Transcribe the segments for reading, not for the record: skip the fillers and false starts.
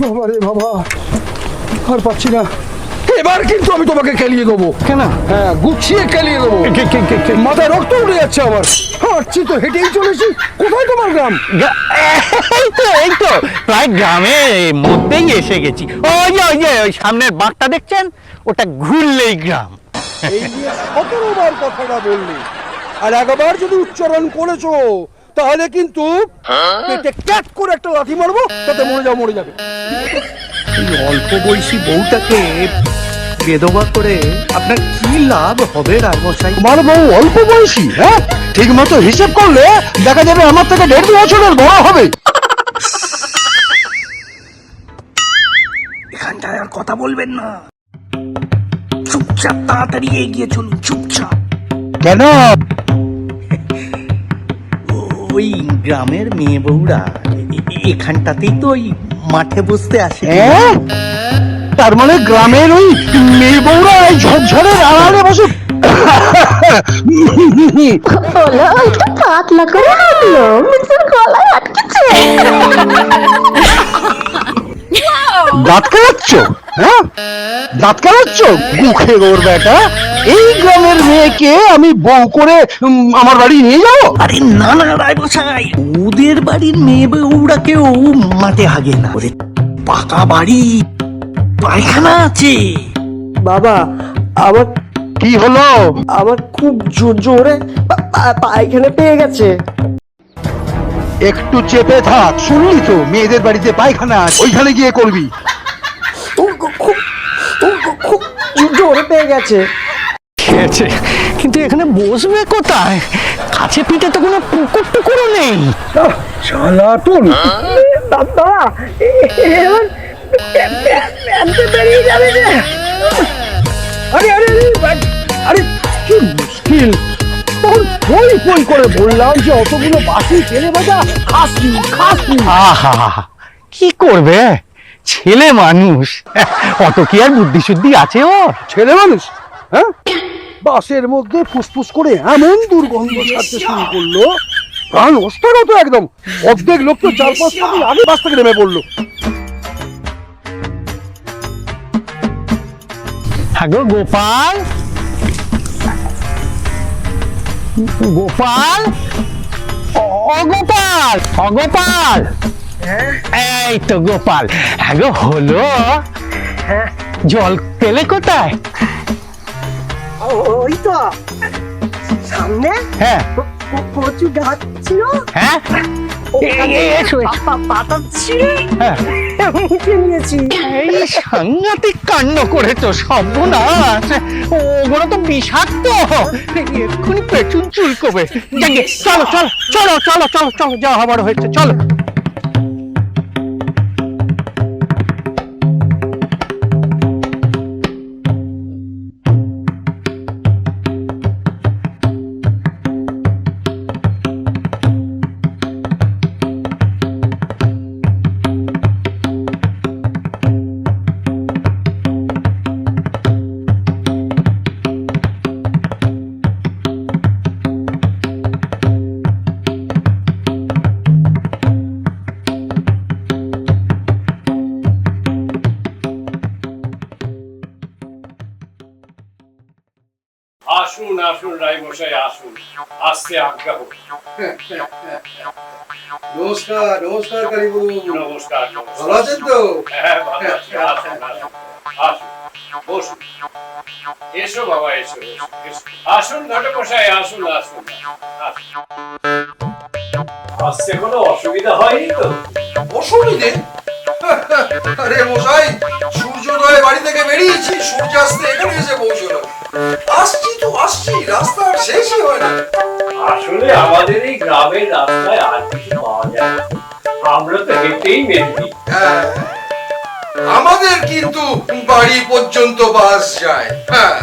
বাবা রে বাবা, আর পাচ্ছি না। এবার কিন্তু আমি তোমাকে খেলিয়ে দেবো। কেন? হ্যাঁ, গুছিয়ে খেলিয়ে দেবো। মাথায় রক্ত উঠে যাচ্ছে আমার। হাঁটছি তো, হেঁটেই চলেছি। কোথায় তোমার গ্রাম? এই তো প্রায় গ্রামের মধ্যেই এসে গেছি। ওই সামনের বাঁকটা দেখছেন, ওটা ঘুরলেই গ্রাম। এই নিয়ে 17 বার কথাটা বললি, আর একবার যদি উচ্চারণ করেছো তাহলে কিন্তু পেটে ক্যাট করে একটা লাথি মারবো, তাতে মরে যাবে। এই অল্প বয়সী বউটাকে বেধবা করে আপনার কি লাভ হবে রায়মশাই? তোমার বউ অল্প বয়সী? হ্যাঁ, ঠিক মতো হিসেব করলে দেখা যাবে আমার থেকে 1.5 বছরের বড় হবে। এখানটায় আর কথা বলবেন না, চুপচাপ তাড়াতাড়ি এগিয়ে চলুন, চুপচাপ। কেন? ওই গ্রামের মেয়ে বউরা এখানটাতেই তো ওই মাঠে বসতে আসে। হ্যাঁ, তার মানে গ্রামের ওই মেয়ে বউরা এই ঝোপঝাড়ের আড়ালে বসে বলো, একটু পাতলা করে হাঁটলো, মিক্সের গলায় আটকেছে। দাঁত কেলাচ্ছ? হ্যাঁ, দাঁত কেলাচ্ছ? মুখের ওর বেটা, এই গ্রামের মেয়েকে আমি বউ করে আমার বাড়ি নিয়ে যাবো? আরে না না রায়মশাই, ওদের বাড়ির মেয়ে বউরা কেউ মাঠে হাগে না। ওদের পাকা বাড়ি, পায়খানা আছে। বাবা, আমার কি হলো? আমার খুব জোরে পায়খানা পেয়ে গেছে। একটু চেপে থাক, শুনলি তো, মেয়েদের বাড়িতে পায়খানা আছে, ওইখানে গিয়ে করবি। খুব জোরে পেয়ে গেছে। কিন্তু এখানে বসবে কোথায়? কাছে পিঠে তো কোনো পুকুর টুকুরও নেই। শালাটুন! দাদা, এবার বেরিয়ে যাবে না। আরে আরে আরে, কি মুশকিল! তখন ফই করে বললাম যে অতগুলো বাসি ছেলে বাজা খাসনি। আহা, কি করবে, ছেলে মানুষ, অত কি আর বুদ্ধি শুদ্ধি আছে ওর? ছেলে মানুষ? হ্যাঁ, বাসের মধ্যে ফুসফুস করে এমন দুর্গন্ধ ছাড়তে শুরু করলো, প্রাণ অস্থাগত একদম। অর্ধেক লোক তো 4-5 মিনিট আগে বাস থেকে নেমে পড়লো। হ্যাগো গোপাল, গোপাল, গোপাল, এই তো গোপাল। হ্যাগো হলো, জল পেলে কোথায়? ওই তো সামনে হ্যাঁ কচু গাছ ছিল, হ্যাঁ, পাতা ছিল, হ্যাঁ, নিয়েছি। এই সাংঘাতিক কাণ্ড করেছো, সর্বনাশ! ওগুলো তো বিষাক্ত, এক্ষুনি পেছন চুলকবে। চলো চলো চলো চলো চলো চলো, যা হবার হয়েছে, চলো। আসুন আসুন রায়মশাই, আসুন, আস্তে আজ্ঞা হোক। নমস্কার নমস্কার কালীবাবু। নমস্কার। ভালো আছেন তো? হ্যাঁ, ভালো আছি। আসুন আসুন আসুন, বসুন। এসো বাবা, এসো এসো। আসুন ঘটমশাই, আসুন আসুন আসুন। আসতে কোনো অসুবিধা হয়নি তো? অসুবিধে? আরে মশাই, সূর্যোদয় বাড়ি থেকে বেরিয়েছি, সূর্যাস্তে এখানে এসে পৌঁছলাম। আসছি, রাস্তা আর শেষই হয় না। আসলে আমাদের এই গ্রামের রাস্তায় আর কিছু পাওয়া যায় না, আমরা তো হেঁটেই মেরেছি। হ্যাঁ, আমাদের কিন্তু বাড়ি পর্যন্ত বাস যায়। হ্যাঁ,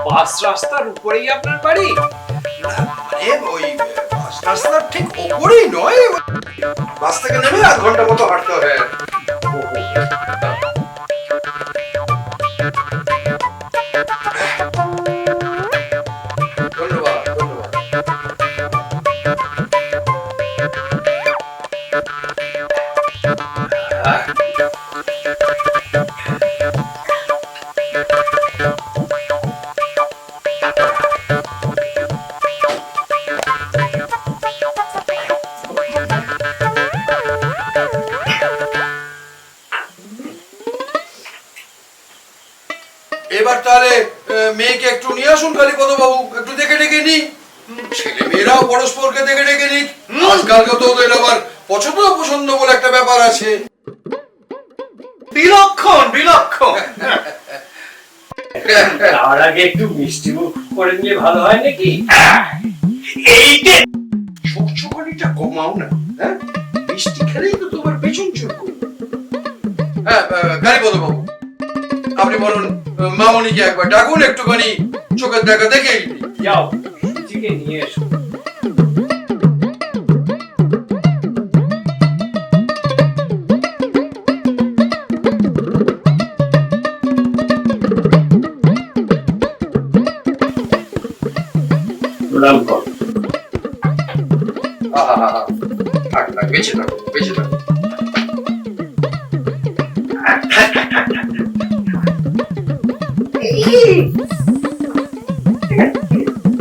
বাস রাস্তার উপরেই আপনার বাড়ি? মানে ওই বাস রাস্তার ঠিক ওপরেই নয়, বাস থেকে নেমে 1 ঘন্টা মতো হাঁটতে হবে। ধন্যবাদ ধন্যবাদ। এবার তাহলে মেয়েকে একটু নিয়ে আসুন কালীপদ বাবু, একটু দেখে ডেকে নি। ছেলে মেয়েরাও পরস্পরকে দেখে ডেকে নিক। আজকালকে তো ওদের আবার পছন্দ অপছন্দ বলে একটা ব্যাপার আছে। বিলক্ষণ বিলক্ষণ। তার আগে একটু মিষ্টি মুখ করে নিয়ে ভালো হয় নাকি? এইটা ছকছকানিটা কমাও না, হ্যাঁ? মিষ্টি খেলেই তো তোমার পেছন চুলকো। হ্যাঁ কালীপদ বাবু, আপনি বলুন মামনিকে একবার ডাকুন, একটুখানি চোখের দেখা দেখে যাও সুচিকে নিয়ে এসো। প্রণাম কর। থাক থাক, বেঁচে থাকো বেঁচে থাকো।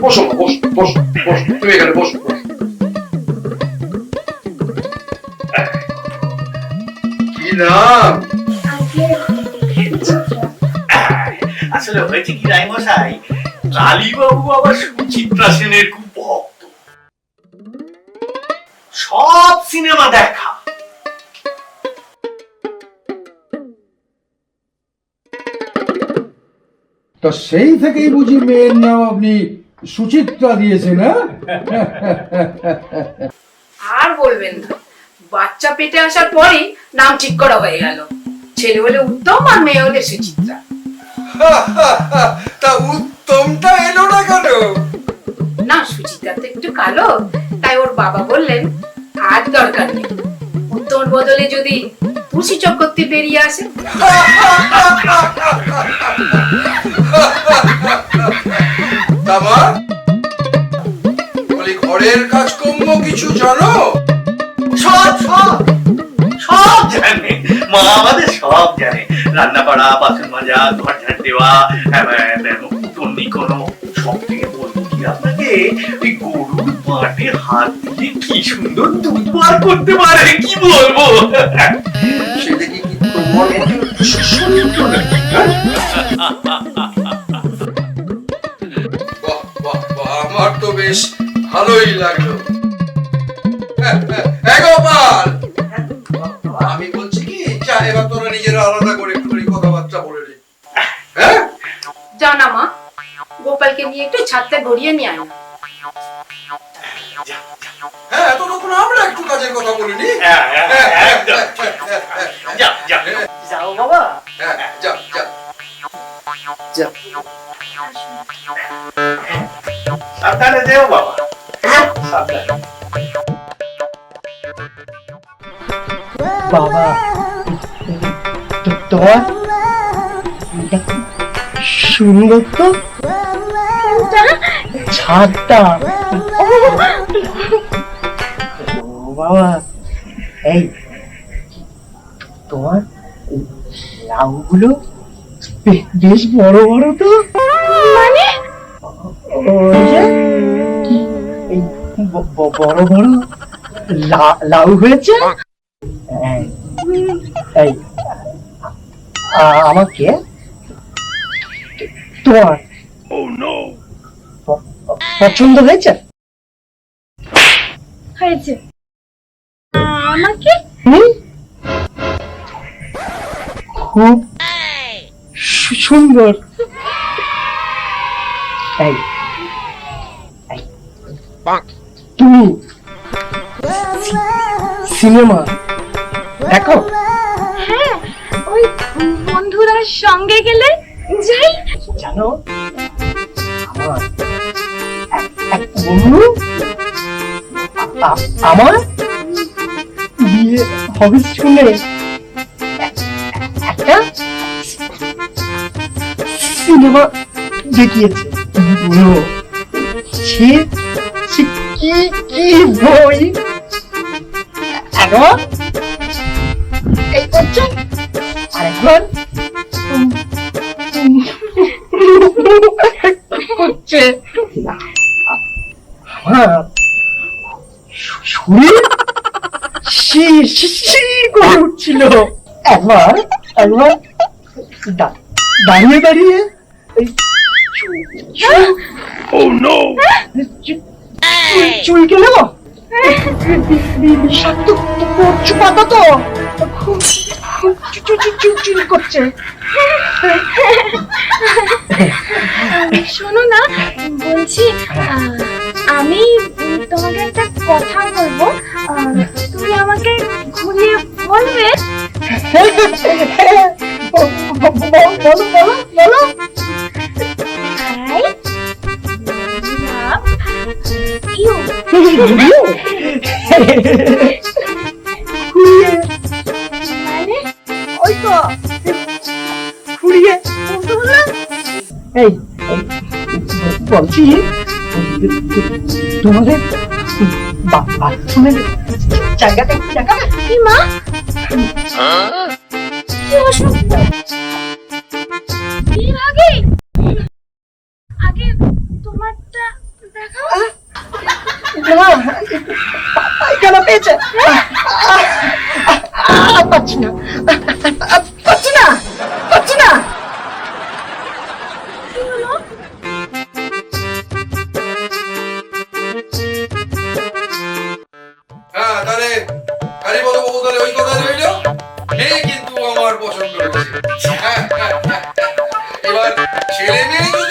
বসো মা, বসো বসো বসো, তুমি এখানে বসো বসো। কি নাম? আসলে হয়েছে কি রায়মশাই, কালীবাবু আবার সুচিত্রা সেনের খুব ভক্ত, সব সিনেমা দেখা। তা সেই থেকেই বুঝি মেয়ের নাম আপনি সুচিত্রা দিয়েছেন, হ্যাঁ? আর বলবেন না, বাচ্চা পেটে আসার পরেই নাম ঠিক করা হয়ে গেল। ছেলে হলে উত্তম আর মেয়ে হলে সুচিত্রা। তা উত্তমটা এলো না কেন? না, সুচিত্রা তো একটু কালো, তাই ওর বাবা বললেন আর দরকার নেই, উত্তম বদলে যদি তুলসী চক্রবর্তী বেরিয়ে আসে। তামা বলি, ঘরের কাজকর্ম কিছু জানো? সব সব সব জানে মা, আমাদের সব জানে। রান্না করা, বাসন মাজা, ঘর ঝাড় দেওয়া, তন্নি কোনো। সব থেকে বলবো কি আপনাকে, ওই গরুর পাটে হাত দিয়ে কি সুন্দর দুধ বার করতে পারে, কি বলবো। সে দেখি কি তোমার মতো সুন্দর নাকি, হ্যাঁ? বাহ বাহ বাহ, আমার তো বেশ ভালোই লাগলো। গোপাল, আমি বলছি কি, যা এবার তোরা নিজেরা আলাদা করে একটুখানি কথাবার্তা বলে নে। হ্যাঁ জানা মা, গোপালকে নিয়ে একটু ছাদটা গড়িয়ে নিয়ে আয়। হ্যাঁ, ততক্ষণ আমরা একটু কাজের কথা বলিনি। একদম। যা যা যাও বাবা। হ্যাঁ যা যা। সাবধানে যেও বাবা, সাবধানে। বাবা, তোমার সুন্দর তো ছাদটা। ও বাবা, এই তোমার লাউগুলো বেশ বড় বড় তো। মানে ওই যে এই বড় বড় লাউ হয়েছে। এই আমাকে তোমার পছন্দ হয়েছে? হয়েছে আমাকে খুব সুন্দর। এই তুমি সিনেমা দেখো? হ্যাঁ, ওই বন্ধুরার সঙ্গে গেলে যাই। জানো, আমার এক বন্ধু আমার বিয়ে হবে শুনে একটা সিনেমা দেখিয়েছে। বলো, সে কি কি বই, একবার এই করছে আরেকবার হচ্ছে। আমার শরীর শির করে উঠছিল। একবার দাঁড়িয়ে দাঁড়িয়ে চুল গেল বিষাক্ত কচু পাতা তো খুব চুল করছে। শোনো না, বলছি আমি তোমাকে একটা কথা বলবো, তুমি আমাকে ঘুরিয়ে বলবে? বলো বলো বলো। মানে ওই তো ঘুরিয়ে এই বলছি তোমাদের বাথরুমের জায়গাটা একটু দেখাবে? কি মা, কি অসুবিধা? এর আগে আগে তোমারটা দেখাও। না কেন পেয়েছে? পাচ্ছি না পাচ্ছি না পাচ্ছি না। কি হলো? হ্যাঁ তাহলে গাড়ি বলো বাবু, তাহলে ওই কথা রইল। এই কিন্তু আমার পছন্দ হয়েছে। এবার ছেলে মেয়ে যদি